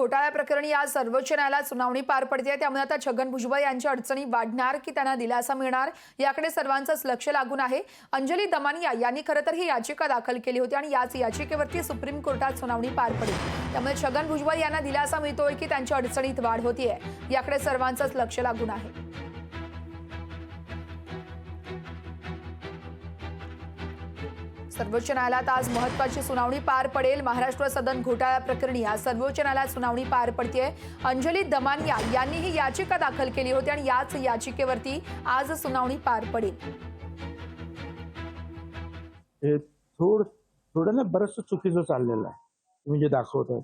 घोटाळा प्रकरणी आज सर्वोच्च न्यायालयात सुनावणी पार पडते। त्यामुळे आता छगन भुजबळ यांच्या अडचणी वाढणार की त्यांना दिलासा मिळणार याकडे सर्वांचंच लक्ष लागून आहे। अंजली दमानिया यांनी खरं तर ही याचिका दाखल केली होती आणि याच याचिकेवरती सुप्रीम कोर्टात सुनावणी पार पडेल। त्यामुळे छगन भुजबळ यांना दिलासा मिळतोय की त्यांच्या अडचणीत वाढ होतीये याकडे सर्वांचंच लक्ष लागून आहे। सर्वोच्च न्यायालयात आज महत्त्वाची सुनावणी पार पडेल। महाराष्ट्र सदन घोटाळा प्रकरणी आज सर्वोच्च न्यायालयात सुनावणी पार पडतेय। अंजली दमानिया यांनी ही याचिका दाखल केली होती आणि याच याचिकेवरती आज सुनावणी पार पडेल। थोडं ना बरंच चुकीचं चाललेलं आहे। तुम्ही जे दाखवताय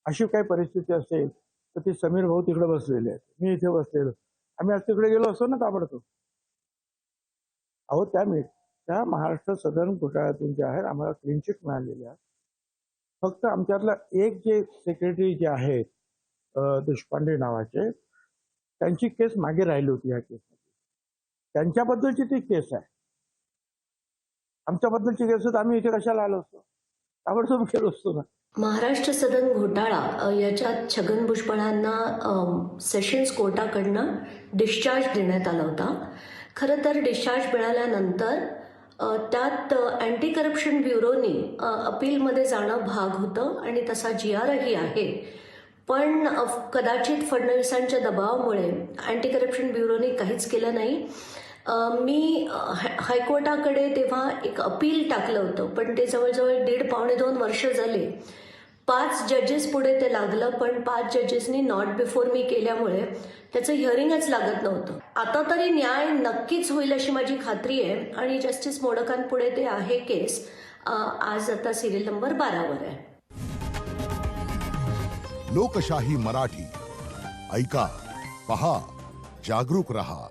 अशी काही परिस्थिती असेल तर ते समीर भाऊ तिकडे बसलेले आहेत, मी इथे बसलेलो, आम्ही आज तिकडे गेलो असतो ना ताबडतोब। अहो त्या महाराष्ट्र सदन घोटाळ्यातून जे आहे आम्हाला क्लीन चिट मिळालेली आहे। फक्त आमच्यातला एक जे सेक्रेटरी जे आहेत देशपांडे नावाचे, त्यांची केस मागे राहिली होती या केसमध्ये, त्यांच्याबद्दलची ती केस आहे। आमच्याबद्दलची केस होत आम्ही इथे कशाला आलो असतो, ताबडतोब गेलो असतो ना। महाराष्ट्र सदन घोटाळा याच्यात छगन भुजबळांना सेशन्स कोर्टाकडनं डिस्चार्ज देण्यात आला होता। खरं तर डिस्चार्ज मिळाल्यानंतर त्यात अँटी करप्शन ब्युरोनी अपीलमध्ये जाणं भाग होतं आणि तसा GRही आहे। पण कदाचित फडणवीसांच्या दबावामुळे अँटी करप्शन ब्युरोनी काहीच केलं नाही। मी हायकोर्टाकडे तेव्हा एक अपील टाकलं होतं, पण ते जवळजवळ 1.5-2 वर्ष झाले। 5 जजेस पुढे ते लागलं, पण 5 जजेसनी नॉट बिफोर मी केल्यामुळे त्याचं हिअरिंगच लागत नव्हतं। आता तरी न्याय नक्कीच होईल अशी माझी खात्री आहे आणि जस्टिस मोडकांपुढे ते आहे केस। आज आता सिरियल नंबर 12 वर आहे। लोकशाही मराठी ऐका, पहा, जागरूक रहा।